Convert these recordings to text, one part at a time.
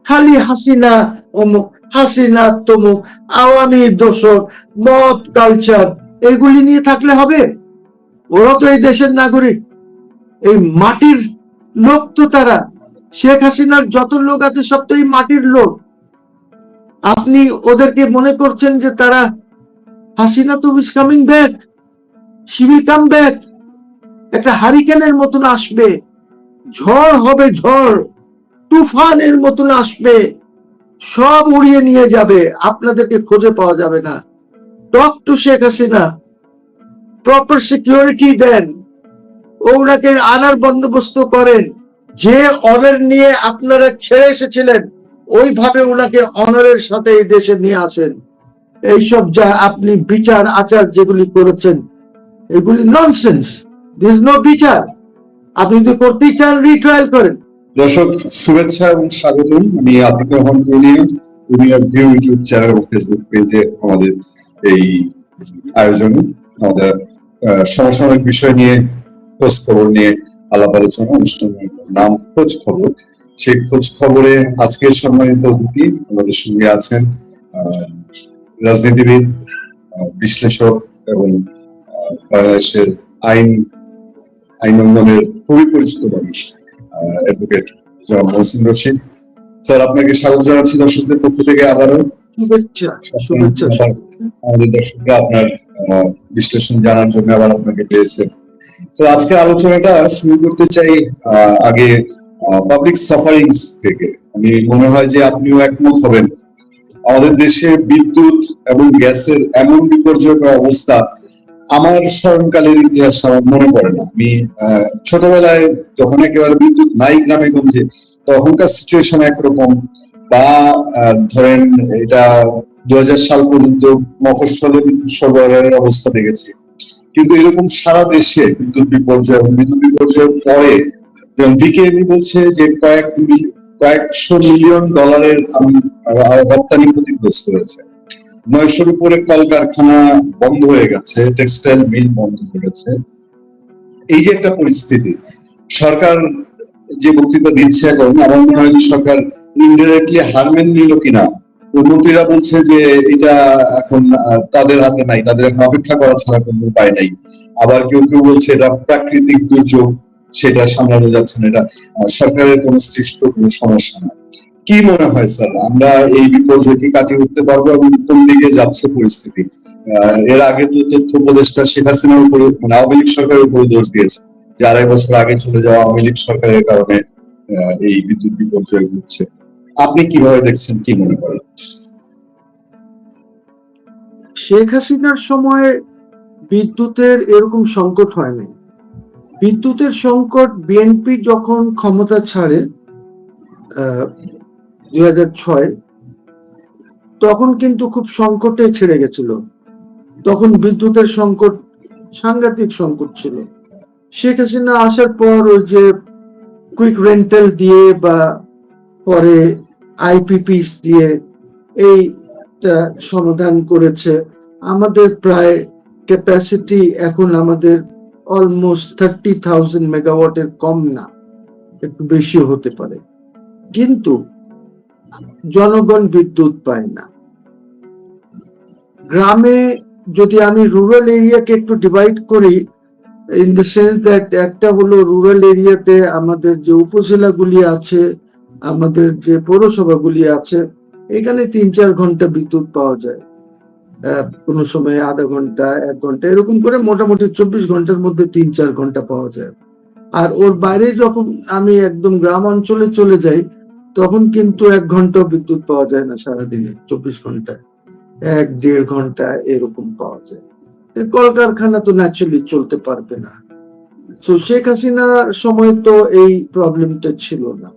খালি হাসিনা অমুক, হাসিনা তমুক, আওয়ামী দোষর, মদ কালচার, এগুলি নিয়ে থাকলে হবে? ওরা তো এই দেশের নাগরিক, এই মাটির লোক তো তারা। শেখ হাসিনার যত লোক আছে সব তো এই মাটির লোক। আপনি ওদেরকে মনে করছেন যে তারা, হাসিনা তো is coming back, she will come back, একটা হারিকেনের মতন আসবে, ঝড় হবে, ঝড় তুফানের মতন আসবে, সব উড়িয়ে নিয়ে যাবে, আপনাদেরকে খুঁজে পাওয়া যাবে না। Talk to Sheikh Hasina, proper security দেন, ওনাকে আনার বন্দোবস্ত করেন, যে অনার নিয়ে আপনারা ছেড়ে এসেছিলেন ওইভাবে ওনাকে অনারের সাথে এই দেশে নিয়ে আসেন। এইসব যা আপনি বিচার আচার যেগুলি করেছেন এগুলি ননসেন্স, দিস নো বিচার। আপনি যদি করতেই চান রিট্রায়াল করেন। দর্শক শুভেচ্ছা এবং স্বাগতম। আমি আতিক রহমান দুনিয়া ভিউ ইউটিউব চ্যানেল এবং ফেসবুক পেজে আমাদের এই আয়োজনে আমাদের সমসাময়িক বিষয় নিয়ে খোঁজ খবর নিয়ে আলাপ আলোচনা অনুষ্ঠানের নাম খোঁজ খবর। সেই খোঁজ খবরে আজকের সম্মানিত অতিথি আমাদের সঙ্গে আছেন রাজনীতিবিদ, বিশ্লেষক এবং বাংলাদেশের আইন অঙ্গনের খুবই পরিচিত মানুষ অ্যাডভোকেট জনাব মহসিন রশিদ। স্যার, আপনাকে স্বাগত জানাচ্ছি দর্শকদের পক্ষ থেকে। আবারও আমাদের দর্শকরা আপনার বিশ্লেষণ জানার জন্য আবার আপনাকে পেয়েছে। স্যার, আজকে আলোচনাটা শুরু করতে চাই আগে পাবলিক সাফারিংস থেকে। আমি মনে হয় যে আপনিও একমত হবেন, আমাদের দেশে বিদ্যুৎ এবং গ্যাসের এমন বিপর্যয়কর অবস্থা আমার স্মরণকালের ইতিহাস আমার মনে পড়ে না। আমি ছোটবেলায় যখন একেবারে বিদ্যুৎ নাই গ্রামে গঞ্জে, তখনকার সিচুয়েশন একরকম, বা ধরেন এটা 2000 সাল পর্যন্ত মফস্বলে বিদ্যুৎ সরবরাহের অবস্থা দেখেছি। কিন্তু এরকম সারা দেশে বিদ্যুৎ বিপর্যয় এবং বিদ্যুৎ বিপর্যয়ের পরে যেমন বিকেএমই বলছে যে কয়েকশো মিলিয়ন ডলারের রপ্তানি ক্ষতিগ্রস্ত হয়েছে, 900-র উপরে কলকারখানা বন্ধ হয়ে গেছে, টেক্সটাইল মিল বন্ধ হয়ে গেছে। এই যে একটা পরিস্থিতি, সরকার যে বক্তৃতা দিচ্ছে এখন, আমার মনে হয় যে সরকার ইনডাইরেক্টলি হার মেনে নিল কিনা। মন্ত্রীরা বলছে যে এটা এখন তাদের হাতে নাই, তাদের এখন অপেক্ষা করা ছাড়া কোনো উপায় নাই। আবার কেউ কেউ বলছে এটা প্রাকৃতিক দুর্যোগ, সেটা সামলানো যাচ্ছে না, এটা সরকারের কোনো সৃষ্ট কোনো সমস্যা না। কি মনে হয় স্যার, আমরা এই বিপর্যয়কে কাটিয়ে উঠতে পারবো এবং কোন দিকে যাচ্ছে পরিস্থিতি? এর আগে তো তথ্য উপদেষ্টা শেখ হাসিনার উপরে, মানে আওয়ামী লীগ সরকারের উপরে দোষ দিয়েছে যে 2.5 বছর আগে চলে যাওয়া আওয়ামী লীগ সরকারের কারণে এই বিদ্যুৎ বিপর্যয় ঘটছে। আপনি কিভাবে দেখছেন, কি মনে করেন? শেখ হাসিনার সময় বিদ্যুতের এরকম সংকট হয়নি। বিদ্যুতের সংকট বিএনপি যখন ক্ষমতা ছাড়ে 2006, তখন কিন্তু খুব সংকটে ছেড়ে গেছিল। তখন বিদ্যুতের সংকট সাংঘাতিক সংকট ছিল। শেখ হাসিনা আসার পর ওই যে কুইক রেন্টাল দিয়ে বা পরে আইপিপিস দিয়ে এইটা সমাধান করেছে। আমাদের প্রায় ক্যাপাসিটি এখন আমাদের অলমোস্ট 30,000 মেগাওয়াটের কম না, একটু বেশি হতে পারে, কিন্তু জনগণ বিদ্যুৎ পায় না। গ্রামে যদি আমি রুরাল এরিয়াকে একটু ডিভাইড করি, ইন দ্য সেন্স দ্যাট একটা হলো রুরাল এরিয়াতে আমাদের যে উপজেলাগুলি আছে, আমাদের যে পৌরসভাগুলি আছে, এখানে 3-4 ঘন্টা বিদ্যুৎ পাওয়া যায়, কোনো সময় আধা ঘন্টা 1 ঘন্টা এরকম করে, মোটামুটি 24 ঘন্টার মধ্যে 3-4 ঘন্টা পাওয়া যায়। আর ওর বাইরে যখন আমি একদম গ্রাম অঞ্চলে চলে যাই, তখন কিন্তু 1 ঘন্টাও বিদ্যুৎ পাওয়া যায় না সারাদিনে, 24 ঘন্টায় 1-1.5 ঘন্টা এরকম পাওয়া যায়। কলকারখানা তো ন্যাচুরালি চলতে পারবে না। তো শেখ হাসিনার সময় তো এই প্রবলেমটা ছিল না,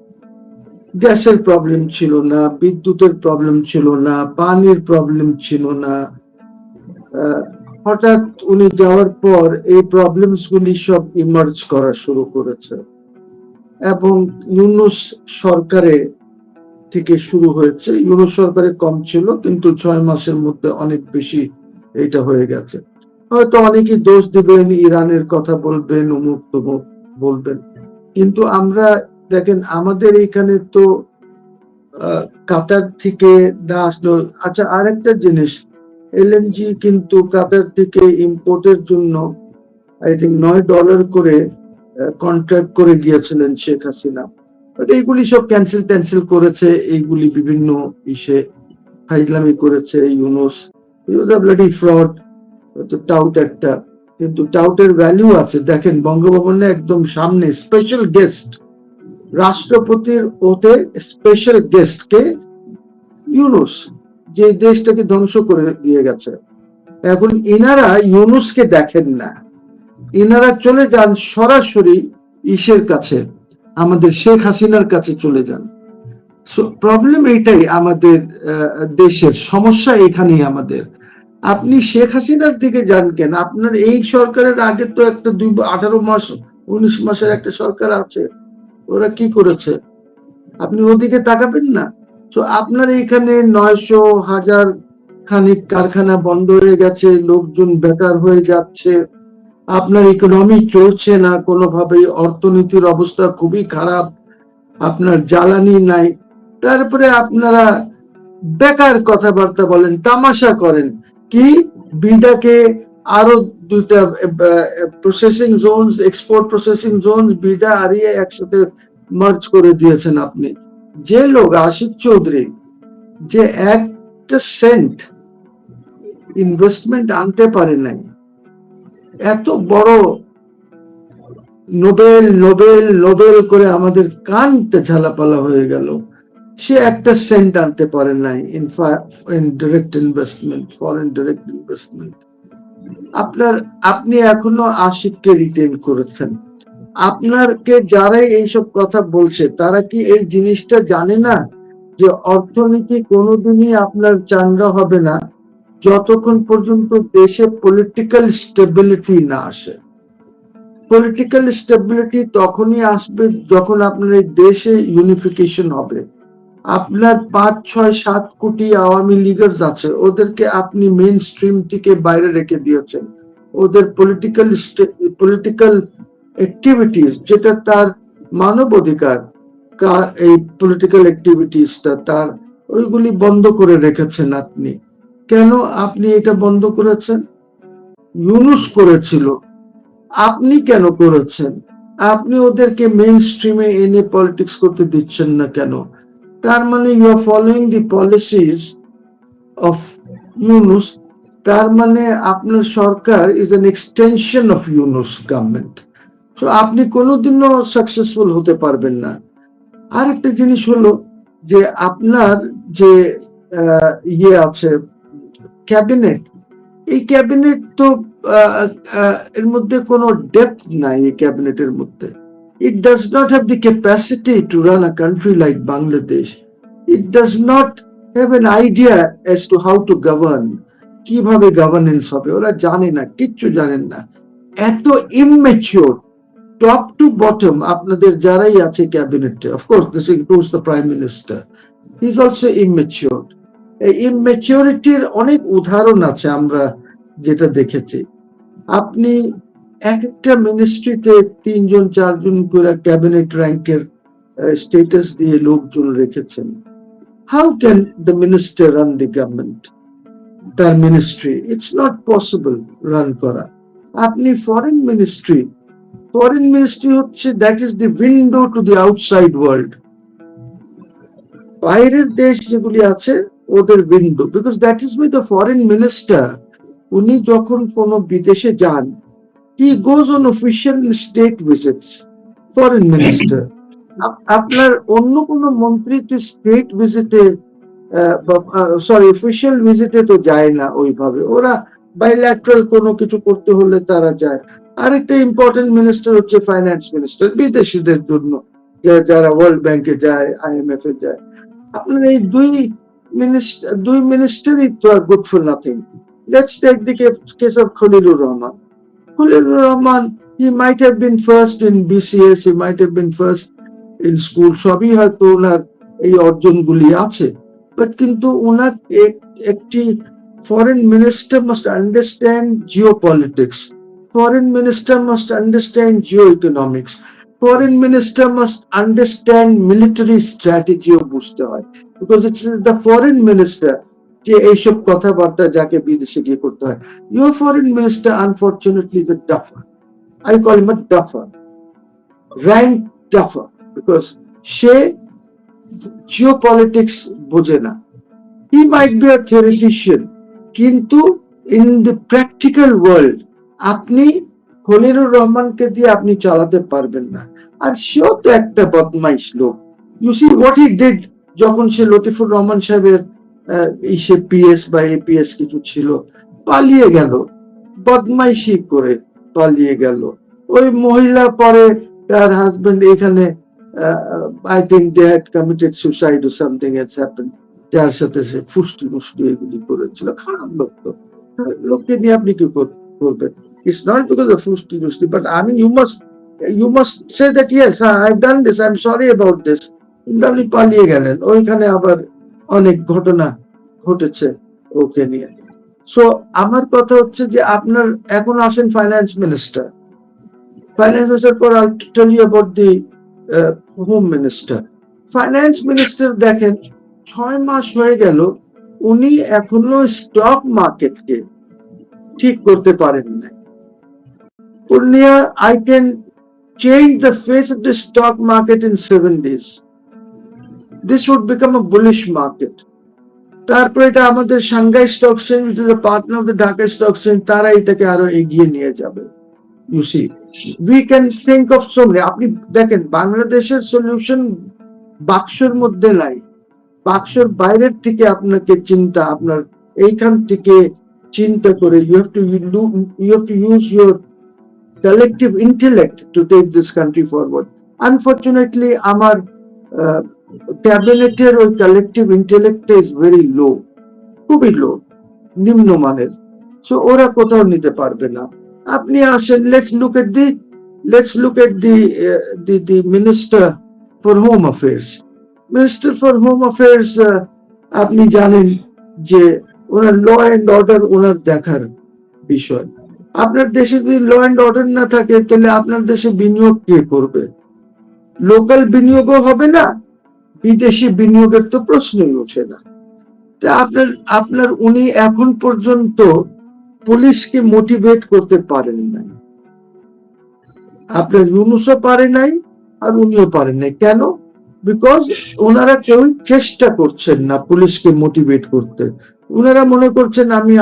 গ্যাসের প্রবলেম ছিল না, বিদ্যুতের প্রবলেম ছিল না, পানির প্রবলেম ছিল না। হঠাৎ উনি যাওয়ার পর এই প্রবলেমস গুলি সব ইমার্জ করা শুরু করেছে, এবং ইউনূস সরকারে থেকে শুরু হয়েছে। ইউনূস সরকারে কম ছিল, কিন্তু 6 মাসের মধ্যে অনেক বেশি এটা হয়ে গেছে। হয়তো অনেকেই দোষ দিবেন, ইরানের কথা বলবেন, অমুক তমুক বলবেন, কিন্তু আমরা দেখেন আমাদের এখানে তো কাতার থেকে না আসলো। আচ্ছা, আরেকটা জিনিস, এলএনজি কিন্তু কাতার থেকে ইম্পোর্টের জন্য আই থিঙ্ক $9 করে কন্ট্রাক্ট করে গিয়েছিলেন শেখ হাসিনা। বাট এইগুলি সব ক্যান্সেল করেছে, এইগুলি বিভিন্ন ইসে ফাইজলামি করেছে ইউনুস। ব্লাডি ফ্রড, টাউট একটা, কিন্তু টাউটের ভ্যালু আছে। দেখেন বঙ্গভবনে একদম সামনে স্পেশাল গেস্ট, রাষ্ট্রপতির ওতে স্পেশাল গেস্ট কে? ইউনুস, যে দেশটাকে ধ্বংস করে দিয়ে গেছে। এখন ইনারা ইউনুসকে দেখেন না, ইনারা চলে যান সরাসরি ইসের কাছে, আমাদের শেখ হাসিনার কাছে চলে যান। প্রবলেম এইটাই, আমাদের দেশের সমস্যা এখানেই আমাদের। আপনি শেখ হাসিনার দিকে যান কেন? আপনার এই সরকারের আগে তো একটা 18 মাস 19 মাসের একটা সরকার আছে, ওরা কি করেছে? আপনি ওদিকে তাকাবেন না? তো আপনার এখানে 900,000 খানিক কারখানা বন্ধ হয়ে গেছে, লোকজন বেকার হয়ে যাচ্ছে, আপনার ইকোনমি চলছে না কোনোভাবেই, অর্থনীতির অবস্থা খুবই খারাপ, আপনার জ্বালানি নাই, তারপরে আপনারা বেকার কথাবার্তা বলেন, তামাশা করেন। কি বিডাকে আরো 2টা processing zones, export processing zones, BIDA আরিয়া একসাথে মার্জ করে দিয়েছেন আপনি। যে লোক আশিক চৌধুরী, যে একটা সেন্ট ইনভেস্টমেন্ট আনতে পারে নাই, এত বড় নোবেল নোবেল নোবেল করে আমাদের কানটা ঝালাপালা হয়ে গেল, সে একটা সেন্ট আনতে পারে নাই in direct investment, foreign direct investment. আপনি এখনো আশিককে রিটেন করেছেন। আপনাকে যারাই এইসব কথা বলছে তারা কি এই জিনিসটা জানে না যে অর্থনীতি কোনোদিনই আপনার চাঙ্গা হবে না যতক্ষণ পর্যন্ত দেশে পলিটিক্যাল স্টেবিলিটি না আসে। পলিটিক্যাল স্টেবিলিটি তখনই আসবে যখন আপনার এই দেশে ইউনিফিকেশন হবে। আপনার 5, 6, 7 কোটি আওয়ামী লীগার্স আছে, ওদেরকে আপনি মেইন স্ট্রিম থেকে বাইরে রেখে দিয়েছেন। ওদের পলিটিক্যাল অ্যাক্টিভিটিস, যেটা তার মানবাধিকার, এই পলিটিক্যাল অ্যাক্টিভিটিসটা তার, ওইগুলি বন্ধ করে রেখেছেন আপনি। কেন আপনি এটা বন্ধ করেছেন? ইউনুস করেছিল, আপনি কেন করেছেন? আপনি ওদেরকে মেইন স্ট্রিমে এনে পলিটিক্স করতে দিচ্ছেন না কেন? তার মানে you are following the policies of Yunus. তার মানে আপনার সরকার is an extension of Yunus government. তো আপনি কোনোদিনও সাকসেসফুল হতে পারবেন না। আর একটা জিনিস হলো যে আপনার যে ইয়ে আছে ক্যাবিনেট, এই ক্যাবিনেট তো এর মধ্যে কোনো ডেপথ নাই। এই ক্যাবিনেটের মধ্যে it does not have the capacity to run a country like Bangladesh. It does not have an idea as to how to govern. কিভাবে গভর্নেন্স হবে ওরা জানে না, কিচ্ছু জানেন না, এত ইম্যাচিওর টপ টু বটম। আপনাদের যারাই আছে ক্যাবিনেটে, of course this includes the prime minister, he is also immature. এই ইম্যাচিওরিটির অনেক উদাহরণ আছে আমরা যেটা দেখেছি। আপনি একটা মিনিস্ট্রিতে 3 জন 4 জন করে ক্যাবিনেট র্যাঙ্কের স্ট্যাটাস দিয়ে লোকজন রেখেছেন। How can the minister run the government, তার ministry? It's not possible run করা। আপনি ফরেন মিনিস্ট্রি হচ্ছে that is the window to the outside world. বাইরের দেশ যেগুলি আছে ওদের window, because that is with the foreign minister. উনি যখন কোনো বিদেশে যান, he goes on official state visits, foreign minister. আপনার অন্য কোন মন্ত্রী তো স্টেট ভিজিটে, সরি অফিসিয়াল ভিজিটে তো যায় না ওইভাবে, ওরা বাইল্যাটারাল কোনো কিছু করতে হলে তারা যায়। আরেকটা ইম্পর্টেন্ট মিনিস্টার হচ্ছে ফাইন্যান্স মিনিস্টার, বিদেশিদের জন্য যারা ওয়ার্ল্ড ব্যাংকে যায়, IMF এ যায়। আপনার এই দুই মিনিস্টারই তো are good for nothing. Let's take the case of Khalilur Rahman. Khalilur Rahman, he might have been first in BCS, he might have been first in school, সবই হয়তো ওনার এই অর্জনগুলি আছে, বাট কিন্তু ওনার একটি foreign minister must understand geopolitics, foreign minister must understand geo economics, foreign minister must understand military স্ট্র্যাটেজিও বুঝতে হয়। Because it's the foreign minister যে এইসব কথাবার্তা যাকে বিদেশে গিয়ে করতে হয়। Your foreign minister unfortunately the duffer, I call him a duffer, rank duffer, because সে জিওপলিটিক্স বোঝে না। He might be a theoretician, কিন্তু in the practical world আপনি খলিলুর রহমানকে দিয়ে আপনি চালাতে পারবেন না। আর সেও তো একটা বদমাইশ লোক। You see what he did যখন সে লতিফুর রহমান সাহেবের সে পিএস বা এপিএস কিছু ছিল, পালিয়ে গেল, বদমাইশি করে পালিয়ে গেল। ওই মহিলা পরে তার হাজবেন্ড এখানে I think they had committed suicide or something has happened, যার সাথে সে ফুষ্টি মুষ্টি এগুলি করেছিল। খারাপ লোক তো, লোককে নিয়ে আপনি কি করবেন? It's not because of ফুষ্টি মুষ্টি, but I mean you must say that yes, I've done this, I'm sorry about this. কিন্তু আপনি পালিয়ে গেলেন, ওইখানে আবার অনেক ঘটনা ঘটেছে ওকে নিয়ে। সো আমার কথা হচ্ছে যে আপনার এখন আসেন ফাইন্যান্স মিনিস্টার, ফাইন্যান্স মিনিস্টার পর I'll tell you about the home minister. Finance minister দেখেন 6 মাস হয়ে গেল উনি এখনো স্টক মার্কেটকে ঠিক করতে পারেন না। Purnia, I can change the face of the stock market in 7 days. This would become a bullish market. তারপরে এটা আমাদের Shanghai stock exchange, which is a partner of the Dhaka Stock Exchange, তারা এটাকে আরো এগিয়ে নিয়ে যাবে। You see, we can think of so many. আপনি দেখেন বাংলাদেশের সলিউশন বাক্সের মধ্যে নাই, বাক্সের বাইরের থেকে আপনাকে চিন্তা, আপনার এইখান থেকে চিন্তা করে you have to use your collective intellect to take this country forward. Unfortunately, আমার ক্যাবিনেটের ওই collective intellect is very low, খুবই লো, নিম্নমানের। সো ওরা কোথাও নিতে পারবে না। আপনি আসেন, let's look at the minister for home affairs. Minister for home affairs, আপনি জানেন যে ওনার ল অ্যান্ড অর্ডার ওনার দেখার বিষয়। আপনার দেশে যদি ল অ্যান্ড অর্ডার না থাকে তাহলে আপনার দেশে বিনিয়োগ কে করবে? লোকাল বিনিয়োগও হবে না, বিদেশি বিনিয়োগের তো প্রশ্নই ওঠে না। আপনার উনি এখন পর্যন্ত পুলিশকে মোটিভেট করতে পারেন নাই, আপনার ইউনূসও পারে নাই আর উনিও পারেন নাই। কেন? বিকজ ওনারা কেউ চেষ্টা করছেন না পুলিশকে মোটিভেট করতে। ওনারা মনে করছেন আমি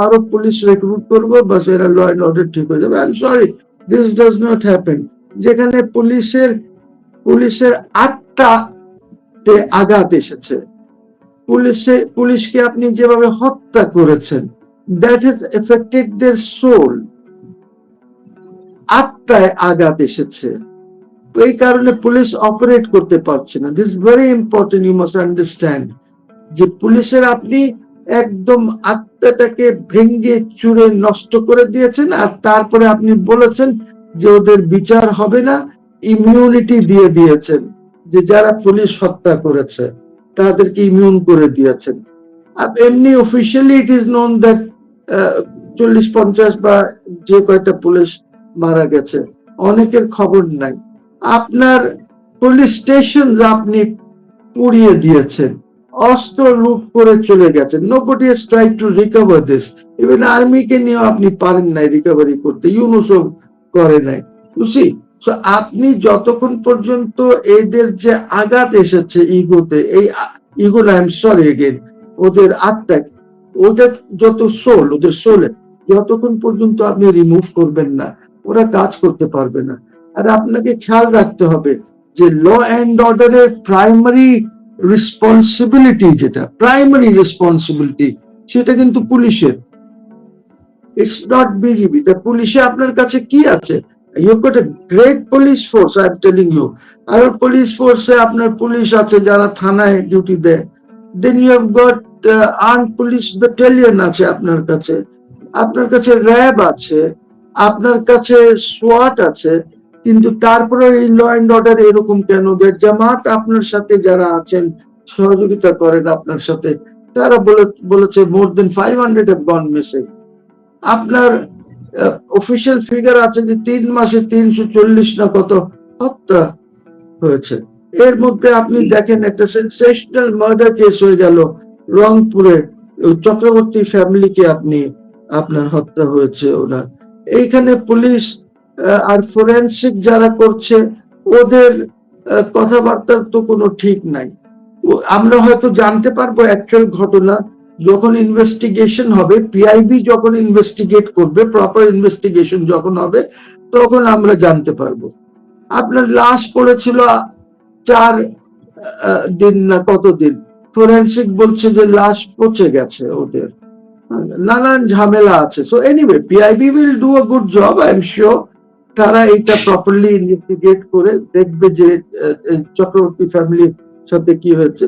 আরো পুলিশ রিক্রুট করবো, বাস এরা ল অ্যান্ড অর্ডার ঠিক হয়ে যাবে। I am sorry, this does not happen. যেখানে পুলিশের 8টা আঘাত এসেছে, পুলিশকে আপনি যেভাবে হত্যা করেছেন, that has affected their soul. 8টায় আঘাত এসেছে, এই কারণে পুলিশ অপারেট করতে পারছে না। This very important, you must understand যে পুলিশের আপনি একদম আত্মাটাকে ভেঙে চুরে নষ্ট করে দিয়েছেন, আর তারপরে আপনি বলেছেন যে ওদের বিচার হবে না, ইমিউনিটি দিয়ে দিয়েছেন, যে যারা পুলিশ হত্যা করেছে তাদেরকে ইমিউন করে দিয়েছেন। এমনি officially it is known that 40-50 বা যে কয়টা পুলিশ মারা গেছে, অনেকের খবর নাই। আপনার পুলিশ স্টেশন আপনি পুড়িয়ে দিয়েছেন, অস্ত্র লুট করে চলে গেছেন। nobody has tried to recover this, even আর্মিকে নিয়ে আপনি পারেন নাই রিকভারি করতে, ইউনূসও করে নাই। you see, so আপনি যতক্ষণ পর্যন্ত এদের যে আঘাত এসেছে ইগোতে, এই ইগো না, আই এম সরি এগেইন, ওদের আত্মা, ওদের যত সোল, ওদের সোলে যতক্ষণ পর্যন্ত আপনি রিমুভ করবেন না, ওরা কাজ করতে পারবে না। আর আপনাকে খেয়াল রাখতে হবে যে ল অ্যান্ড অর্ডারের প্রাইমারি রেসপন্সিবিলিটি, যেটা প্রাইমারি রেসপন্সিবিলিটি, সেটা কিন্তু পুলিশের, ইটস নট বিজিবি। তা পুলিশে আপনার কাছে কি আছে? You got a great police force, I am telling you. আর পুলিশ ফোর্সে আপনার পুলিশ আছে যারা থানায় ডিউটি দেয়, then you have got armed police battalion আছে আপনার কাছে র্যাব আছে, আপনার কাছে সোয়াট আছে। কিন্তু তারপরে এই ল অ্যান্ড অর্ডার এরকম কেন? জামাত আপনার সাথে যারা আছেন, সহযোগিতা করেন আপনার সাথে, তারা বলেছে মোর দেন 500 have gone missing। আপনার অফিসিয়াল ফিগার আছে যে 3 মাসে 340 না কত হত্যা হয়েছে। এর মধ্যে আপনি দেখেন একটা সেনসেশনাল মার্ডার কেস হয়ে গেল রংপুরে, ওই চক্রবর্তী ফ্যামিলিকে আপনার হত্যা হয়েছে ওনার। এইখানে পুলিশ আর ফরেনসিক যারা করছে ওদের কথাবার্তার তো কোনো ঠিক নাই। আমরা হয়তো জানতে পারবো অ্যাকচুয়াল ঘটনা যখন ইনভেস্টিগেশন হবে, পিআইবি যখন ইনভেস্টিগেট করবে, প্রপার ইনভেস্টিগেশন যখন হবে তখন আমরা জানতে পারবো। আপনার লাশ পড়েছিল 4 দিন না কতদিন, ফরেনসিক বলছে যে লাশ পচে গেছে ওদের, নানান ঝামেলা আছে। So anyway PIB will do a good job, I am sure. তারা এটা প্রপারলি ইনভেস্টিগেট করে দেখবে যে চক্রবর্তী ফ্যামিলির সাথে কি হয়েছে।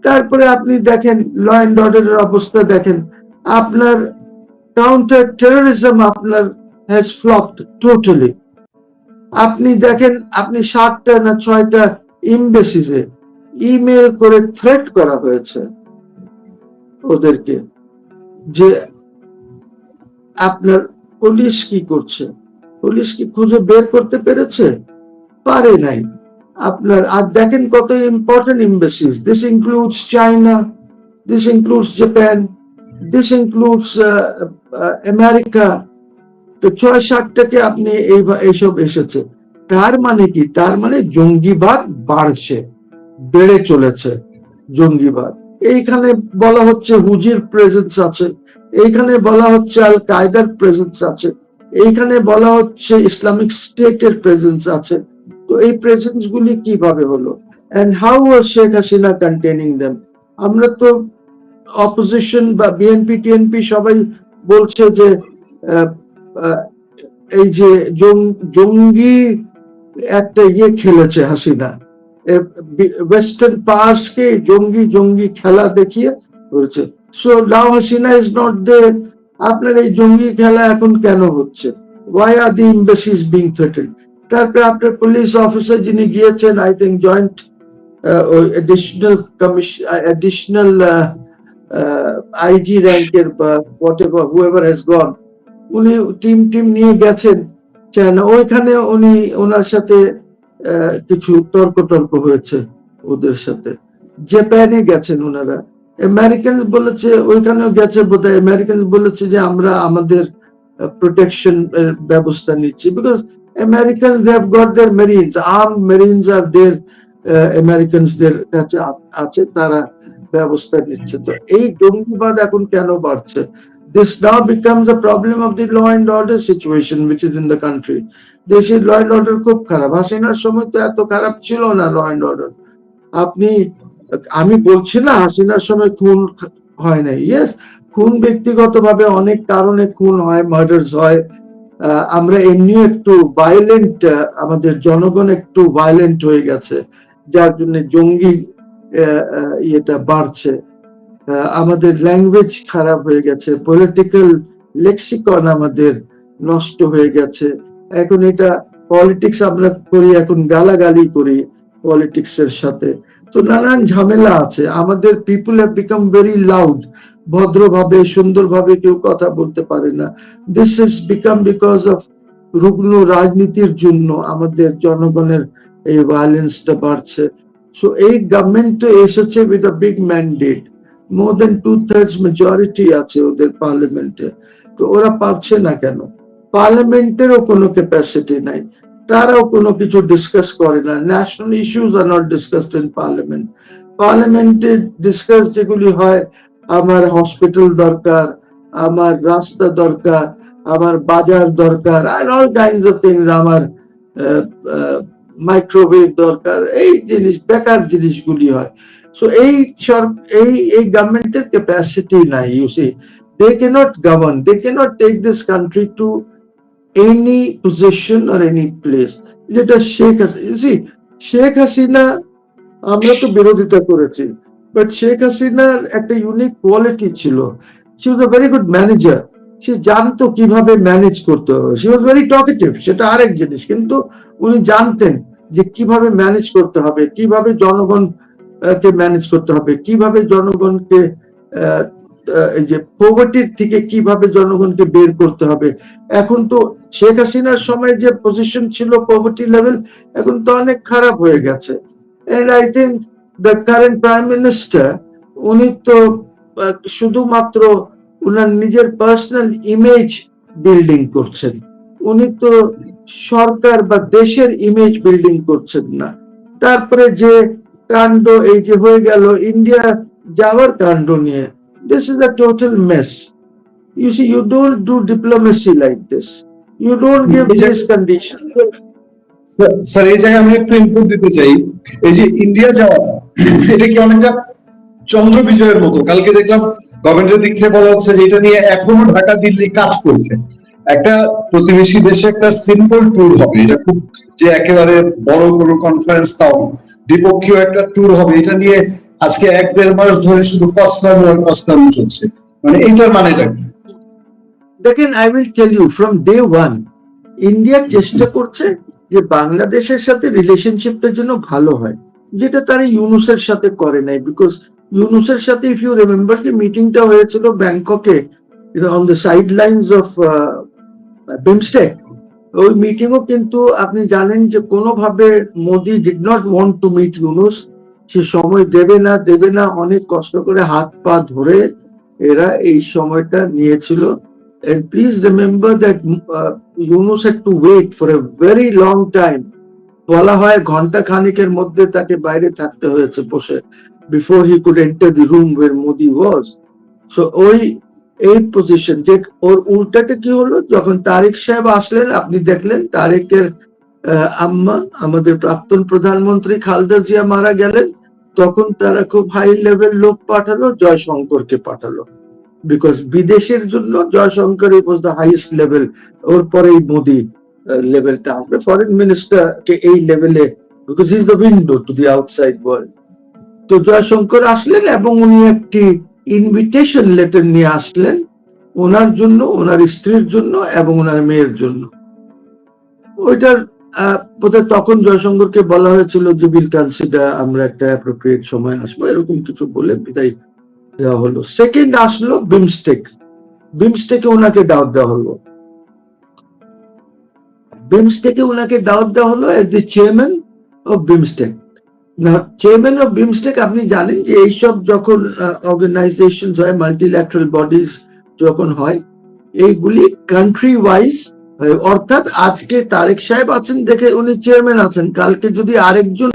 তারপরে আপনি দেখেন ল অ্যান্ড অর্ডারের অবস্থা দেখেন, আপনার কাউন্টার টেরোরিজম আপনার হ্যাজ ফ্লপড টোটালি। আপনি দেখেন আপনি 7টা না 6টা এমবেসিতে ইমেল করে থ্রেট করা হয়েছে ওদেরকে, যে আপনার পুলিশ কি করছে, পুলিশ কি খুঁজে বের করতে পেরেছে? পারে নাই। আপনার আর দেখেন কত important embassies, this includes China, this includes Japan, this includes America. তো 6-7টাকে আপনি এইসব এসেছে। তার মানে কি? তার মানে জঙ্গিবাদ বাড়ছে, বেড়ে চলেছে জঙ্গিবাদ। এইখানে বলা হচ্ছে হুজির প্রেজেন্স আছে, এইখানে বলা হচ্ছে আল কায়দার প্রেজেন্স আছে, এইখানে বলা হচ্ছে ইসলামিক স্টেটের প্রেজেন্স আছে। তো এই প্রেজেন্স গুলি কিভাবে হলো, and how was Sheikh Hasina containing them? আমরা তো অপোজিশন বা বিএনপি টিএনপি সবাই বলছে যে এই যে জঙ্গি একটা খেলেছে হাসিনা, ওয়েস্টার্ন পাসকে জঙ্গি জঙ্গি খেলা দেখিয়ে করেছে। So now Hasina is not there. আপনার এই জঙ্গি খেলা এখন কেন হচ্ছে? Why are the embassies being threatened? তারপরে আপনার পুলিশ অফিসার যিনি গিয়েছেন, I think joint additional IG র্যাঙ্কের বা whatever whoever has gone, উনি টিম নিয়ে গেছেন চায়না, ওইখানে উনি ওনার সাথে কিছু তর্ক হয়েছে ওদের সাথে। জাপানে গেছেন ওনারা, আমেরিকান বলেছে, ওইখানেও গেছে বোধহয়, আমেরিকান বলেছে যে আমরা আমাদের প্রোটেকশন ব্যবস্থা নিচ্ছি, because Americans they have got their marines, armed marines আর देयर আমেরিকানসদের কাছে আছে, তারা ব্যবস্থা নিচ্ছে। তো এই জঙ্গিবাদ এখন কেন বাড়ছে? This now becomes a problem of the law and order situation which is in the country. দেশের ল অ্যান্ড অর্ডার খুব খারাপ। হাসিনার সময় তো এত খারাপ ছিল না ল অ্যান্ড অর্ডার। আমি বলছি না হাসিনার সময় খুন হয় নাই, ইয়েস খুন ব্যক্তিগতভাবে অনেক কারণে খুন হয়, মার্ডার্স হয়। আমরা এমনিও একটু ভায়োলেন্ট, আমাদের জনগণ একটু ভায়োলেন্ট হয়ে গেছে, যার জন্য জঙ্গি ইয়েটা বাড়ছে। আমাদের ল্যাঙ্গুয়েজ খারাপ হয়ে গেছে, পলিটিক্যাল লেক্সিকন আমাদের নষ্ট হয়ে গেছে। এখন এটা পলিটিক্স আমরা করি, এখন গালাগালি করি পলিটিক্স এর সাথে। তো নানান ঝামেলা আছে। আমাদের people have become very loud, ভদ্রভাবে সুন্দরভাবে কেউ কথা বলতে পারে না। This is become because of রুগ্ন রাজনীতির জন্য আমাদের জনগণের এই ভায়োলেন্সটা বাড়ছে। সো এই গভর্নমেন্ট তো এসেছে with a big mandate, more than 2/3 majority আছে ওদের পার্লামেন্টে। তো ওরা পারছে না কেন? পার্লামেন্টেরও কোনো ক্যাপাসিটি নাই, তারাও কোনো কিছু ডিসকাস করে না। National issues are not discussed in parliament. পার্লামেন্টে ডিসকাস যেগুলি হয়, আমার হসপিটাল দরকার, আমার রাস্তা দরকার, আমার বাজার দরকার, আর অল কাইন্ডস অফ থিংস, আমার মাইক্রোওয়েভ দরকার, এই জিনিস বেকার জিনিসগুলি হয়। সো এই গভর্নমেন্টের ক্যাপাসিটি নাই। You see, they cannot govern, they cannot take this country to any position or any place. যেটা শেখ হাসিনা, আমরা তো বিরোধিতা করেছি, বাট শেখ হাসিনার একটা ইউনিক কোয়ালিটি ছিল, she was a very good manager. সে জানতো কিভাবে ম্যানেজ করতে হবে। she was very talkative, সেটা আরেক জিনিস, কিন্তু উনি জানতেন যে কিভাবে ম্যানেজ করতে হবে, কিভাবে জনগণ কে ম্যানেজ করতে হবে, কিভাবে জনগণকে এই যে পভার্টির থেকে কিভাবে জনগণকে বের করতে হবে। এখন তো শেখ হাসিনার সময় যে পজিশন ছিল পভার্টি লেভেল, এখন তো অনেক খারাপ হয়ে গেছে। and I think the current prime minister উনি তো শুধুমাত্র উনার নিজের পার্সোনাল ইমেজ বিল্ডিং করছেন, উনি তো সরকার বা দেশের ইমেজ বিল্ডিং করছেন না। তারপরে যে কাণ্ড এই যে হয়ে গেল ইন্ডিয়া যাওয়ার কাণ্ড নিয়ে, this is a total mess. You see, you don't do diplomacy like this. You don't give these conditions. Sir এই জায়গায় আমি একটু ইনপুট দিতে চাই। এই যে ইন্ডিয়া যাওয়া, এটা কি অনেকটা চন্দ্র বিজয়ের মতো? কালকে দেখলাম গভর্নমেন্টের দিক থেকে বলা হচ্ছে যে এটা নিয়ে এখনো ঢাকা দিল্লি কাজ করছে। একটা প্রতিবেশী দেশে একটা সিম্পল ট্যুর হবে, এটা খুব যে একেবারে বড় কোনো কনফারেন্স তাও দ্বিপক্ষীয় একটা ট্যুর হবে, এটা নিয়ে আজকে 1-1.5 মাস ধরে শুধু কসনামু চলছে। মানে এটার মানেটা কি? দেখেন, I will tell you from day one, India চেষ্টা করছে যে বাংলাদেশের সাথে রিলেশনশিপটা যেন ভালো হয়, যেটা তারা ইউনুসের সাথে করে নাই। বিকজ ইউনুসের সাথে ইফ ইউ রিমেম্বার যে মিটিংটা হয়েছিল ব্যাংককে on the side lines of BIMSTEC, ওই মিটিংও কিন্তু আপনি জানেন যে কোনোভাবে Modi did not want to meet Yunus. সে সময় দেবে না অনেক কষ্ট করে হাত পা ধরে এরা এই সময়টা নিয়েছিল। And please remember that Yunus had to wait for a very long time. বলা হয় ঘন্টা খানিকের মধ্যে তাকে বাইরে থাকতে হয়েছে বসে, before he could enter the room where Modi was. So এই পজিশন যে ওর উল্টাটা কি হলো, যখন তারেক সাহেব আসলেন আপনি দেখলেন তারেকের আম্মা আমাদের প্রাক্তন প্রধানমন্ত্রী খালেদা জিয়া মারা গেলেন, তখন তারা খুব হাই লেভেল লোক পাঠালো, জয়শঙ্করকে পাঠালো। বিকজ বিদেশের জন্য Jaishankar was the highest level, ওর পরেই মোদি লেভেলটা আসবে। ফরেন মিনিস্টার কে এই লেভেলে, because is the window to the outside world. তো জয়শঙ্কর আসলেন এবং উনি একটি ইনভিটেশন লেটার নিয়ে আসলেন ওনার জন্য, ওনার স্ত্রীর জন্য এবং ওনার মেয়ের জন্য। ওইটার বোধহয় তখন জয়শঙ্করকে বলা হয়েছিল যে উইল কনসিডার, আমরা একটা অ্যাপ্রোপ্রিয়েট সময় আসবো, এরকম কিছু বলে বিদায় দেওয়া হলো। সেকেন্ড আসলো বিমস্টেকে ওনাকে দাওয়াত দেওয়া হলো। বিমস্টেকে ওনাকে দাওয়াত দেওয়া হলো as the chairman of BIMSTEC. না, চেয়ারম্যান অফ বিমস্টেক আপনি জানেন যে এইসব যখন অর্গানাইজেশন হয়, মাল্টিল্যাটারাল বডিজ যখন হয়, এইগুলি কান্ট্রি ওয়াইজ, অর্থাৎ আজকে তারেক সাহেব আছেন দেখে উনি চেয়ারম্যান আছেন, কালকে যদি আরেকজন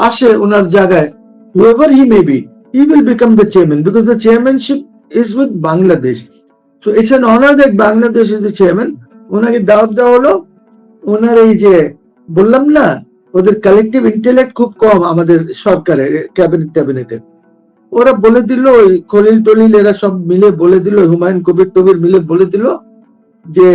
আসে ওনার জায়গায়, whoever he may be, he will become the chairman because the chairmanship is with Bangladesh. So it's an honor that Bangladesh is the chairman. ওনাকে দাওয়াত দেওয়া হলো। ওনার এই যে বললাম না ওদের কালেকটিভ ইন্টেলেক্ট খুব কম আমাদের সরকারের ক্যাবিনেটে, ওরা বলে দিল, ওই খলিল টলিল এরা সব মিলে বলে দিল, হুমায়ুন কবির মিলে বলে দিল যে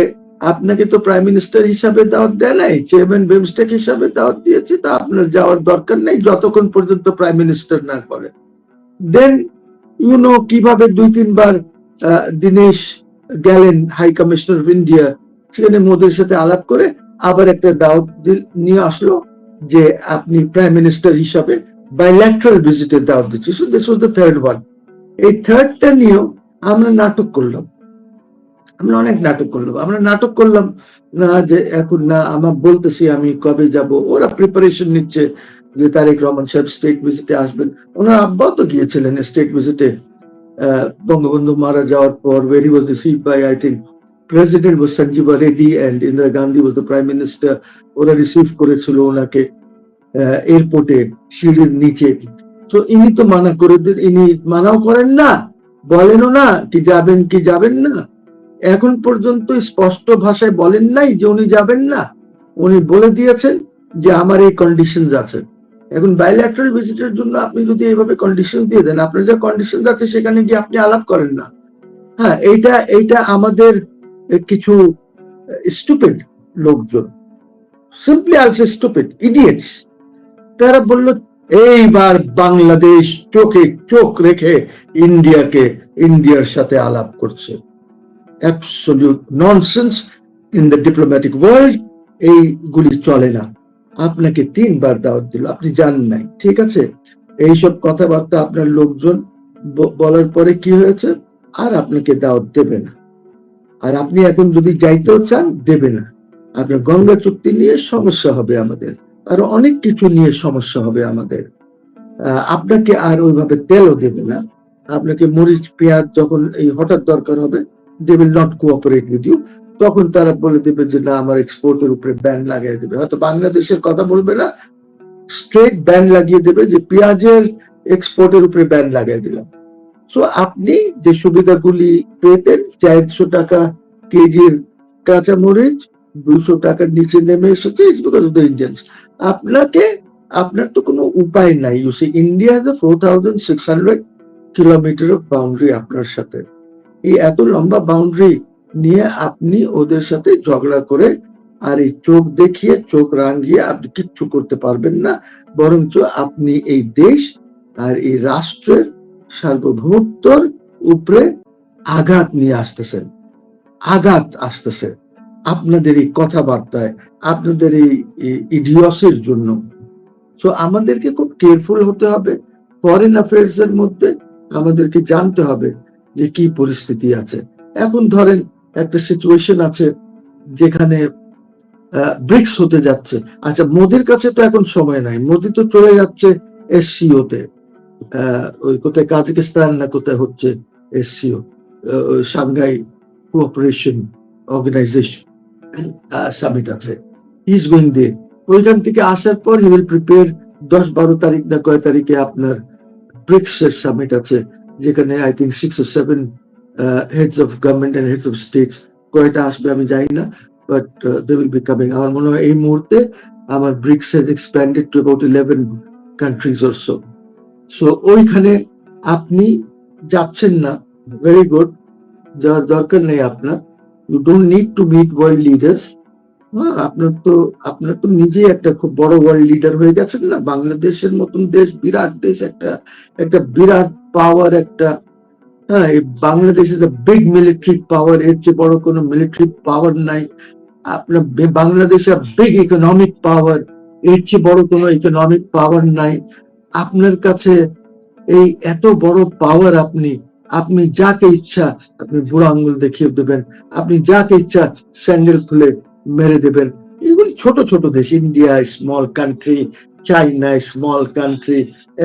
আপনাকে তো প্রাইম মিনিস্টার হিসাবে দাওয়াত দেয় নাই, চেয়ারম্যান বিমস্টেক হিসাবে দাওয়াত দিয়েছে, তা আপনার যাওয়ার দরকার নেই যতক্ষণ পর্যন্ত প্রাইম মিনিস্টার না করে। দেন কিভাবে 2-3 বার দিনেশ গেলেন হাই কমিশনার অফ ইন্ডিয়া, সেখানে মোদির সাথে আলাপ করে আবার একটা দাওয়াত নিয়ে আসলো যে আপনি প্রাইম মিনিস্টার হিসাবে বাইল্যাটারাল ভিজিটের দাওয়াত দিচ্ছি। So this was the third one. এই থার্ডটা নিয়েও আমরা নাটক করলাম, অনেক নাটক করলাম না যে এখন না আমার বলতেছি আমি কবে যাব, ওরা প্রিপারেশন নিচ্ছে যে তারেক রহমান সাহেব স্টেট ভিজিটে আসবেন। ওনার আব্বাও তো গিয়েছিলেন স্টেট ভিজিটে বঙ্গবন্ধু মারা যাওয়ার পর, where he was received by, I think president was Sanjeeva Reddy and Indira Gandhi was the prime minister. ওরা রিসিভ করেছিল ওনাকে এয়ারপোর্টে সিঁড়ির নিচে। তো ইনি তো মানা করে দিন, ইনি মানাও করেন না, বলেনও না কি যাবেন না। এখন পর্যন্ত স্পষ্ট ভাষায় বলেন নাই যে উনি যাবেন না, উনি বলে দিয়েছেন যে আমার এই কন্ডিশনস আছে। এখন বাইল্যাটারাল ভিজিটের জন্য আপনি যদি এইভাবে কন্ডিশন দিয়ে দেন, আপনার যা কন্ডিশন আছে সেখানে গিয়ে আপনি আলাপ করেন না। হ্যাঁ, এইটা আমাদের কিছু স্টুপিড লোকজন, সিম্পলি আলসো স্টুপিড ইডিয়েটস, তারা বলল এইবার বাংলাদেশ চোখ রেখে ইন্ডিয়ার সাথে আলাপ করছে। Absolute nonsense in the diplomatic world, এইগুলি চলে না। আপনাকে 3 বার দাওয়াত দিল, আপনি যান নাই, ঠিক আছে। এইসব কথাবার্তা আপনার লোকজন বলার পরে কি হয়েছে, আর আপনাকে দাওয়াত দেবে না। আর আপনি এখন যদি যাইতেও চান দেবে না, আপনার গঙ্গা চুক্তি নিয়ে সমস্যা হবে আমাদের। আরো অনেক কিছু নিয়ে সমস্যা হবে আমাদের। আপনাকে আর ওইভাবে তেলও দেবে না, আপনাকে মরিচ পেঁয়াজ যখন এই হঠাৎ দরকার হবে, they will not cooperate with you. তখন তারা বলে দেবে যে না, আমার এক্সপোর্টের উপরে ব্যান লাগিয়ে দেবে, হয়তো বাংলাদেশের কথা বলবে না, স্ট্রেট ব্যান লাগিয়ে দেবে যে পেঁয়াজের এক্সপোর্টের উপরে ব্যান লাগিয়ে দিলাম। সো আপনি যে সুবিধাগুলি পেতেন, 400 টাকা কেজির কাঁচামরিচ 200 টাকার নিচে নেমে এসেছে, ইন্ডিয়ান্স। আপনাকে, আপনার তো কোনো উপায় নাই। You see, India has 4600 kilometre of boundary আপনার সাথে। এই এত লম্বা বাউন্ডারি নিয়ে আপনি ওদের সাথে ঝগড়া করে আর এই চোখ দেখিয়ে চোখ রাঙিয়ে আপনি কিচ্ছু করতে পারবেন না, বরঞ্চ আপনি এই দেশ আর এই রাষ্ট্রের সার্বভৌমত্বর উপরে আঘাত নিয়ে আসতেছেন। আঘাত আসতেছে আপনাদের এই কথাবার্তায়, আপনাদের এই ইডিয়সের জন্য। সো আমাদেরকে খুব কেয়ারফুল হতে হবে। ফরেন অ্যাফেয়ার্স এর মধ্যে আমাদেরকে জানতে হবে যে কি পরিস্থিতি আছে। এখন ধরেন একটা সিচুয়েশন আছে যেখানে ব্রিক্স হতে যাচ্ছে। আচ্ছা, মোদির কাছে তো এখন সময় নাই, মোদি তো চলে যাচ্ছে এসসিও তে, ওই কোথায় কাজাকিস্তান না কোথায় হচ্ছে SCO, Shanghai cooperation organisation summit আছে, হি ইজ গোইং দেয়ার। ওইখান থেকে আসার পর হি উইল প্রিপেয়ার 10-12 তারিখ না কয় তারিখে আপনার ব্রিক্স এর সামিট আছে, যেখানে I think 6 or 7 heads of government and heads of states, কয়টা আসবে আমি জানি না, but they will be coming. আমার মনে হয় এই মুহূর্তে আমার BRICS has expanded to about 11 countries or so. So ওইখানে আপনি যাচ্ছেন না, ভেরি গুড, যাওয়ার দরকার নেই আপনার। You don't need to meet world leaders. আপনার তো নিজে একটা খুব বড় ওয়ার্ল্ড লিডার হয়ে গেছেন না, বাংলাদেশের মতন দেশ, বিরাট দেশ, একটা বিরাট পাওয়ার, একটা, হ্যাঁ, এই Bangladesh is a big military পাওয়ার, এর চেয়ে বড় কোনো মিলিটারি পাওয়ার নাই। আপনার বাংলাদেশ আ বিগ ইকোনমিক পাওয়ার, এর চেয়ে বড় কোনো ইকোনমিক পাওয়ার নাই। আপনার কাছে এই এত বড় পাওয়ার, আপনি যাকে ইচ্ছা আপনি বুড়ো আঙ্গুল দেখিয়ে দেবেন, আপনি যাকে ইচ্ছা স্যান্ডেল খুলে মেরে দেবেন। এগুলি ছোট ছোট দেশ, India small country, China small country,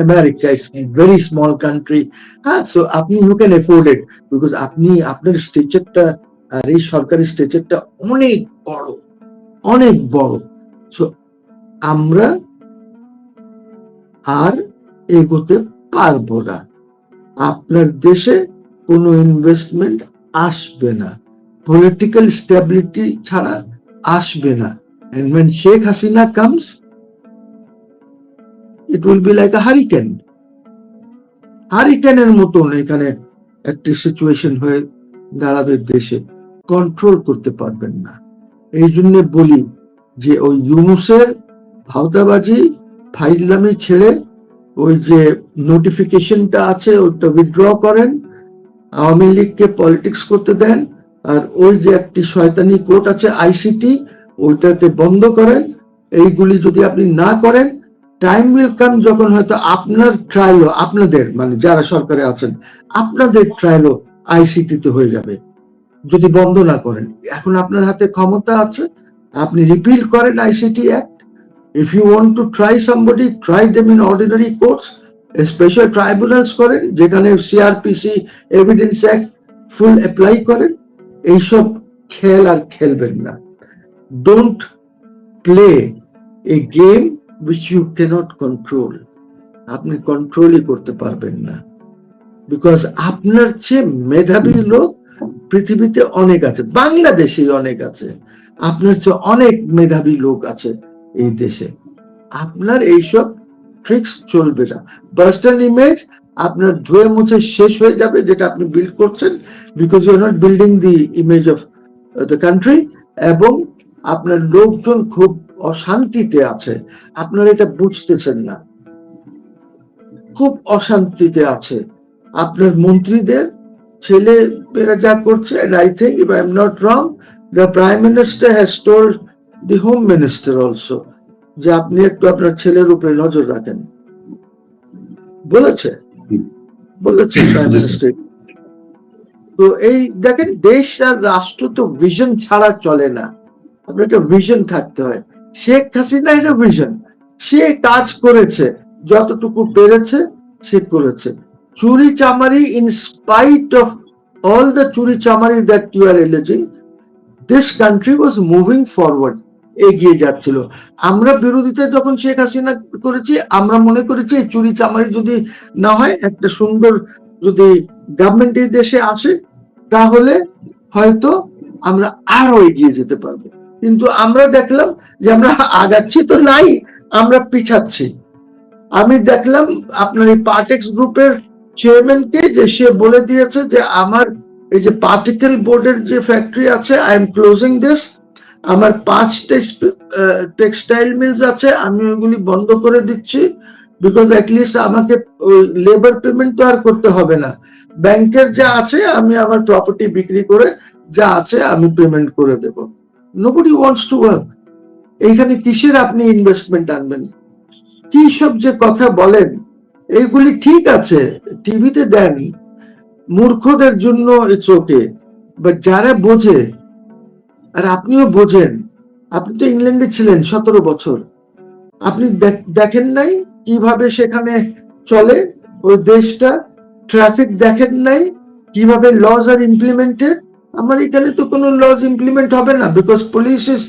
America is very small country. হ্যাঁ, সো আপনি you can afford it, because আপনি, আপনার স্টেচারটা আর এই সরকারি স্টেচারটা অনেক বড়, অনেক বড়। সো আমরা আর এগোতে পারবো না, আপনার দেশে কোনো ইনভেস্টমেন্ট আসবে না, পলিটিক্যাল স্টেবিলিটি ছাড়া আসবে না। And when Sheikh Hasina comes, it will be like a hurricane. হারিকেনের মতন এখানে একটি সিচুয়েশন হয়ে দাঁড়াবে, দেশে কন্ট্রোল করতে পারবেন না। এই জন্য বলি যে ওই ইউনূসের ভাওতাবাজি ফাইজলামি ছেড়ে ওই যে নোটিফিকেশনটা আছে ওটা উইথড্র করেন, আওয়ামী লীগকে পলিটিক্স করতে দেন, আর ওই যে একটি শয়তানি কোর্ট আছে আইসিটি, ওইটাতে বন্ধ করেন। এইগুলি যদি আপনি না করেন, টাইম উইল কাম যখন হয়তো আপনার ট্রায়ালও, আপনাদের মানে যারা সরকারে আছেন, আপনাদের ট্রায়ালও আইসিটিতে হয়ে যাবে যদি বন্ধ না করেন। এখন আপনার হাতে ক্ষমতা আছে, আপনি রিপিল করেন ICT act. If you want to try somebody, try them in ordinary courts, special tribunals করেন, যেখানে সিআরপিসি এভিডেন্স অ্যাক্ট ফুল অ্যাপ্লাই করেন। এইসব খেল আর খেলবেন না। Don't play a game which you cannot control. আপনি কন্ট্রোলই করতে পারবেন না, বিকজ আপনার চেয়ে মেধাবী লোক পৃথিবীতে অনেক আছে, বাংলাদেশে অনেক আছে, আপনার চেয়ে অনেক মেধাবী লোক আছে এই দেশে। আপনার এইসব ট্রিক্স চলবে না। পার্সোনাল ইমেজ আপনার ধুয়ে মুছে শেষ হয়ে যাবে, যেটা আপনি বিল্ড করছেন, because you are not building the image of the country. এবং আপনার লোকজন খুব অশান্তিতে আছে, আপনারা এটা বুঝতেছেন না, খুব অশান্তিতে আছে। আপনার মন্ত্রীদের ছেলে মেয়েরা যা করছে, and I think if I am not wrong, the Prime Minister has told the Home Minister also যে আপনি একটু আপনার ছেলের উপরে নজর রাখেন, বলেছে প্রাইম মিনিস্টার। তো এই দেখেন, দেশ আর রাষ্ট্র তো ভিশন ছাড়া চলে না, আপনার একটা ভিশন থাকতে হয়। শেখ হাসিনা এটা ভিশন, সে কাজ করেছে, যতটুকু পেরেছে সে করেছে। চুরি চামারি, in spite of all the চুরি চামারি that you are alleging, this country was moving forward, এগিয়ে যাচ্ছিল। আমরা বিরোধিতা যখন শেখ হাসিনা করেছি, আমরা মনে করেছি এই চুরি চামারি যদি না হয়, একটা সুন্দর যদি গভর্নমেন্ট এই দেশে আসে, তাহলে হয়তো আমরা আরো এগিয়ে যেতে পারবো। কিন্তু আমরা দেখলাম যে আমরা আগাচ্ছি তো নাই, আমরা পিছাচ্ছি। আমি দেখলাম আপনার এই পার্টেক্স গ্রুপের চেয়ারম্যানকে, যে সে বলে দিয়েছে যে আমার এই যে পার্টিকেল বোর্ডের যে ফ্যাক্টরি আছে, আই এম ক্লোজিং দিস। আমার 5টা টেক্সটাইল মিলস আছে, আমি ওইগুলি বন্ধ করে দিচ্ছি, বিকজ অ্যাটলিস্ট আমাকে লেবার পেমেন্ট তো আর করতে হবে না। ব্যাংকের যা আছে আমি আমার প্রপার্টি বিক্রি করে যা আছে আমি পেমেন্ট করে দেব। Nobody wants to work. এইখানে কিসের আপনি ইনভেস্টমেন্ট আনবেন? কি সব যে কথা বলেন, এইগুলি ঠিক আছে, টিভিতে দেন, মূর্খদের জন্য ইটস ওকে, বাট যারা বোঝে, আর আপনিও বোঝেন, আপনি তো ইংল্যান্ডে ছিলেন 17 বছর, আপনি দেখেন নাই কিভাবে সেখানে চলে ওই দেশটা? ট্রাফিক দেখেন নাই কিভাবে লজ আর ইমপ্লিমেন্টেড? আমার এখানে তো কোনো লজ ইমপ্লিমেন্ট হবে না, বিকজ পুলিশ ইজ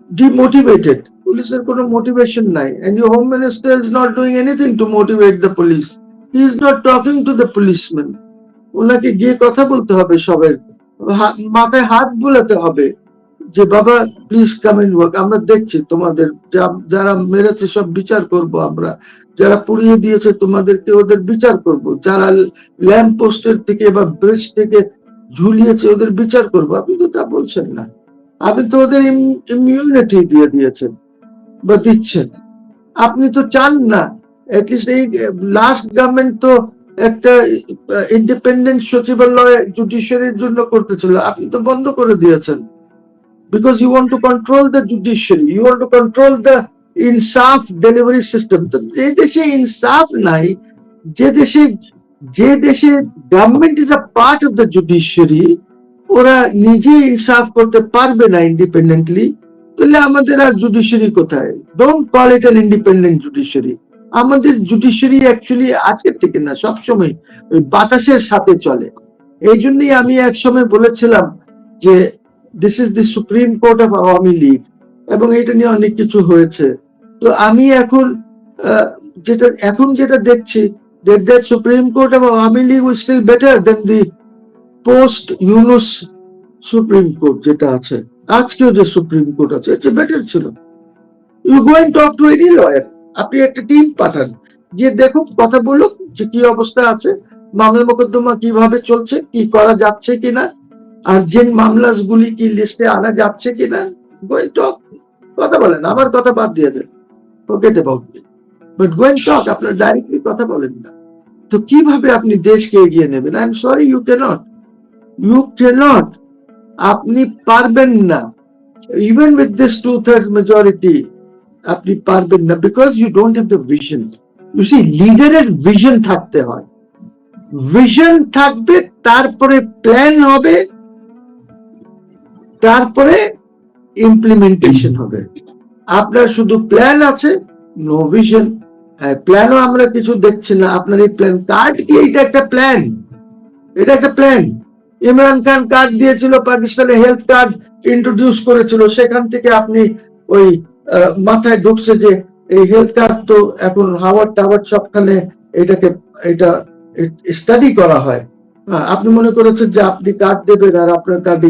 ডিমোটিভেটেড। পুলিশের কোনো মোটিভেশন নাই, and your home minister is not doing anything to motivate the police. He is not talking to the policemen. ওনাকে গিয়ে কথা বলতে হবে, সবের মাথায় হাত বুলাতে হবে যে বাবা প্লিজ কাম এন্ড ওয়ার্ক। আমরা দেখছি তোমাদের যারা মেরেছে সব বিচার করব আমরা, যারা পুড়িয়ে দিয়েছে তোমাদেরকে ওদের বিচার করব, যারা ল্যাম্প পোস্টের থেকে বা ব্রিজ থেকে ঝুলিয়েছে ওদের বিচার করব। আপনি তো তা বলছেন না, আপনি তো ওদের ইমিউনিটি দিয়ে দিয়েছেন বা দিচ্ছেন। আপনি তো চান না, অ্যাটলিস্ট এই লাস্ট গভর্নমেন্ট তো একটা ইন্ডিপেন্ডেন্ট সচিবালয় জুডিশিয়ারির জন্য করতেছিল, আপনি তো বন্ধ করে দিয়েছেন। Because you want to control the judiciary, you want to control the ইনসাফ ডেলিভারি সিস্টেম। তো যে দেশে ইনসাফ নাই, যে দেশে government is a part of the judiciary, ওরা নিজে ইনসাফ করতে পারবে না ইন্ডিপেন্ডেন্টলি, তাহলে আমাদের আর জুডিশিয়ারি কোথায়? Don't call it an independent judiciary. আমাদের জুডিশিয়ারি অ্যাকচুয়ালি আজকের থেকে না, সবসময় ওই বাতাসের সাথে চলে। এই জন্যই আমি এক সময় বলেছিলাম যে this is the supreme court of Awami League, এবং এটা নিয়ে অনেক কিছু হয়েছে। তো আমি এখন যেটা দেখছি, that Supreme Court of Awami League was still better than the post Yunus Supreme Court যেটা আছে, আজকেও যে সুপ্রিম কোর্ট আছে, এটা বেটার ছিল। You go and talk to any lawyer, আপনি একটা টিম পাঠান, গিয়ে দেখো, কথা বলুক যে কি অবস্থা আছে, মামলা মোকদ্দমা কিভাবে চলছে, কি করা যাচ্ছে কিনা, আর যে মামলাগুলি কি লিস্টে আনা যাচ্ছে কিনা, গো এন্ড টক, কথা বলেন। আমার কথা বাদ দিয়ে দেন, forget about it, but go and talk. আপনার ডাইরেক্টলি কথা বলেন না, তো কিভাবে আপনি দেশকে এগিয়ে নেবেন? I am sorry, you can't, আপনি পারবেন না। ইভেন উইথ দিস 2/3 মেজরিটি আপনি পারবেন না, because you don't have the vision. You see, লিডারের ভিশন থাকতে হয়, ভিশন থাকবে, তারপরে প্ল্যান হবে, তারপরে ইমপ্লিমেন্টেশন হবে। আপনার শুধু প্ল্যান আছে, নো ভিশন। প্ল্যানও আমরা কিছু দেখছি না। আপনার এই প্ল্যান কার্ড কি? এটা একটা প্ল্যান, এটা একটা প্ল্যান। ইমরান খান কার্ড দিয়েছিল, পাকিস্তানে হেলথ কার্ড ইন্ট্রোডিউস করেছিল, সেখান থেকে আপনি ওই মাথায় ঢুকছে যে এই হেলথ কার্ড তো এখন হাওয়ার্ড টাওয়ার্ড সবখানে এটা স্টাডি করা হয়। আপনি মনে করেছেন যে আপনি কার্ড দেবেন আর আপনার কার্ডে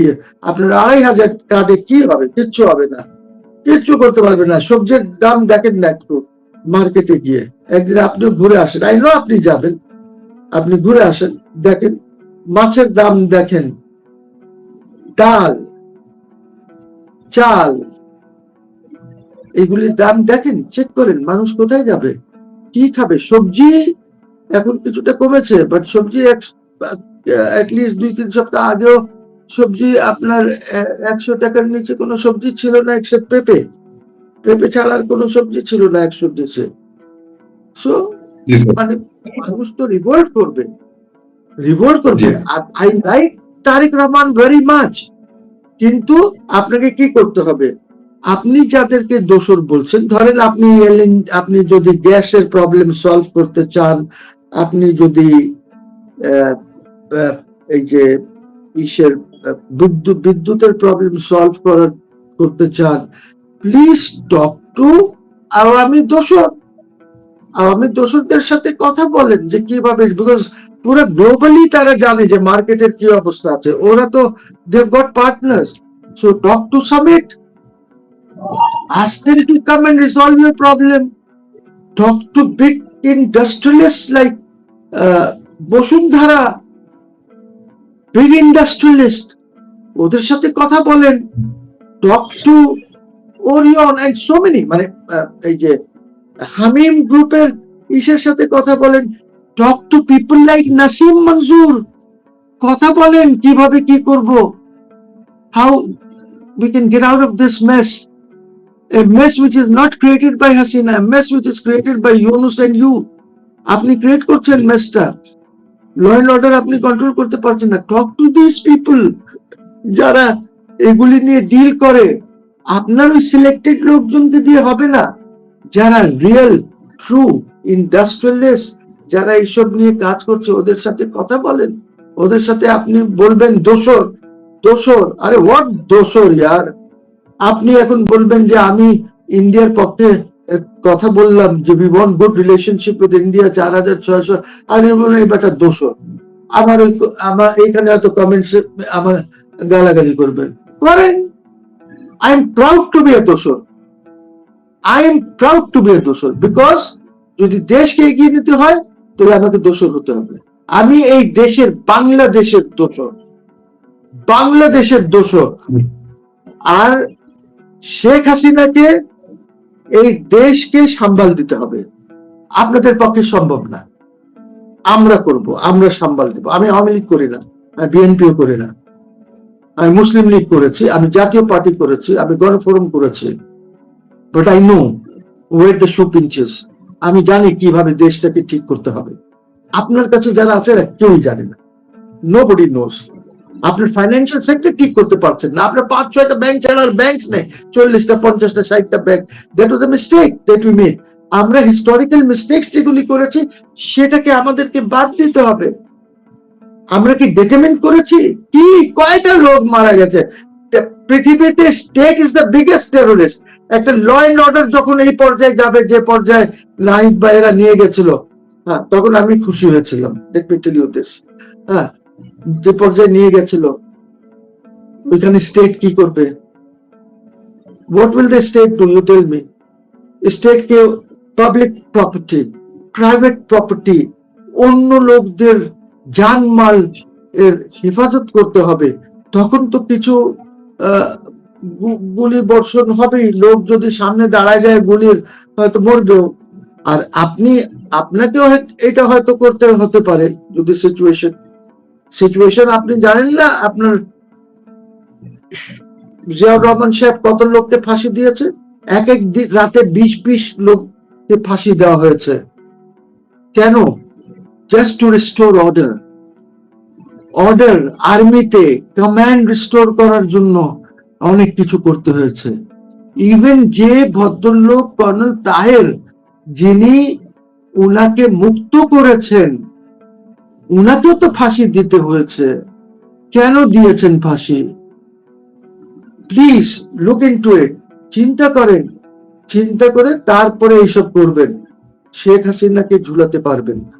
আপনার 2500 কার্ডে কি হবে? কিচ্ছু হবে না, কিচ্ছু করতে পারবে না। সবজির দাম দেখেন না একটু মার্কেটে গিয়ে, একদিন আপনিও ঘুরে আসেন, আই নো আপনি যাবেন, আপনি ঘুরে আসেন, দেখেন মাছের দাম, দেখেন ডাল, চাল, এগুলির দাম দেখেন, চেক করেন, মানুষ কোথায় যাবে, কি খাবে? সবজি এখন কিছুটা কমেছে, বাট সবজি অ্যাটলিস্ট 2-3 সপ্তাহ আগেও সবজি আপনার 100 টাকার নিচে কোনো সবজি ছিল না, এক্সেপ্ট পেঁপে ছাড়া আর কোনো সবজি ছিল না 100 নিচে। সো মানে মানুষ তো রিভোল্ট করবে। I like Tarique Rahman very much, কিন্তু আপনাকে কি করতে হবে? আপনি যাদেরকে দোষর বলছেন, ধরেন আপনি এলেন, আপনি যদি গ্যাসের প্রবলেম সলভ করতে চান, আপনি যদি আহ, আহ, এই যে ইসের বিদ্যুতের প্রবলেম সলভ করতে চান, প্লিজ টক টু আওয়ামী দোষর। আওয়ামী দোষরদের সাথে কথা বলেন যে কিভাবে, বিকজ পুরো গ্লোবালি তারা জানে যে মার্কেটের কি অবস্থা আছে, ওরা তো they've goat partners. So talk to summit, ask them to come and resolve your problem. Talk to big industrialists like Bashundhara, big industrialist, ওদের সাথে কথা বলেন। Talk to Orion and so many, মানে এই যে হামিম গ্রুপের ইসের সাথে কথা বলেন। Talk to people like Nasim মনজুর, কথা বলেন কিভাবে কি করব, how we can get out of this mess. A mess which is not created by Hasina, a mess which is created by Yunus and you. আপনি ক্রিয়েট করছেন মেসটা, ল এন্ড অর্ডার আপনি control করতে পারছেন না। টক টু দিস পিপল যারা এগুলি নিয়ে deal করে। আপনার ওই সিলেক্টেড লোকজনকে দিয়ে হবে না, যারা রিয়েল ট্রু ইন্ডাস্ট্রিয়ালিস্ট, যারা এইসব নিয়ে কাজ করছে, ওদের সাথে কথা বলেন। ওদের সাথে আপনি বলবেন দোষর দোষর, আরে হোয়াট দোষর ইয়ার। আপনি এখন বলবেন যে আমি ইন্ডিয়ার পক্ষে কথা বললাম যে we want good relationship with India, 4600, আমি বললাম এই ব্যাটা দোষর। আমার এইখানে হয়তো কমেন্টস আমার গালাগালি করবেন, করেন। I am proud to be a দোষর, I am proud to be a দোষর, বিকজ যদি দেশকে এগিয়ে নিতে হয় তাহলে আমাকে দোষর হতে হবে। আমি এই দেশের, বাংলাদেশের দোষর, বাংলাদেশের দোষর। আর শেখ হাসিনাকে, এই দেশকে সাম্বাল দিতে হবে। আপনাদের পক্ষে সম্ভব না, আমরা করব, আমরা সাম্বাল দেব। আমি আওয়ামী লীগ করি না, আমি বিএনপিও করি না, আমি মুসলিম লীগ করেছি, আমি জাতীয় পার্টি করেছি, আমি গণফোরাম করেছি, but I know where the shoe pinches. আমি জানি কিভাবে দেশটাকে ঠিক করতে হবে। আপনার কাছে যারা আছে কেউই জানে না, নোবডি নোস। আপনার ফাইন্যান্সিয়াল সেক্টর ঠিক করতে পারছেন না, আপনার 5-6টা ব্যাংক ছাড়া আর ব্যাংক নেই, 40টা 50টা 60টা bank. That was a mistake that we made. আমরা হিস্টোরিক্যাল মিস্টেকস যেগুলি করেছি সেটাকে আমাদেরকে বাদ দিতে হবে। আমরা কি ডেটারমেন্ট করেছি কি, কয়টা লোক মারা গেছে পৃথিবীতে? State is the biggest terrorist. একটা ল এন্ড অর্ডার যখন এই পর্যায়ে যাবে, যে পর্যায়ে নাহিদ ভাইয়েরা নিয়ে গেছিল, হ্যাঁ, তখন আমি খুশি হয়েছিলাম। Let me tell you this, হ্যাঁ, যে পর্যায়ে নিয়ে গেছিল, ওইখানে স্টেট কি করবে? What will the state do, you tell me. State কে পাবলিক প্রপার্টি, প্রাইভেট প্রপার্টি, অন্য লোকদের জানমাল এর হেফাজত করতে হবে। তখন তো কিছু গুলি বর্ষণ হবে, লোক যদি সামনে দাঁড়ায় যায় গুলির, হয়তো মরবেও। আর আপনাকেও এটা হয়তো করতে হতে পারে, যদি সিচুয়েশন আপনি জানেন না। আপনার জিয়াউর রহমান সাহেব কত লোককে ফাঁসি দিয়েছে? এক রাতে 20 লোককে ফাঁসি দেওয়া হয়েছে। কেন? Just to restore order. Order, আর্মিতে কমান্ড রিস্টোর করার জন্য অনেক কিছু করতে হয়েছে। ইভেন যে ভদ্রলোক কর্নেল তাহের, যিনি উনাকে মুক্ত করেছেন, উনাকেও তো ফাঁসি দিতে হয়েছে। কেন দিয়েছেন ফাঁসি? প্লিজ লুক ইনটু ইট, চিন্তা করেন, চিন্তা করে তারপরে এইসব করবেন। শেখ হাসিনাকে ঝুলাতে পারবেন না।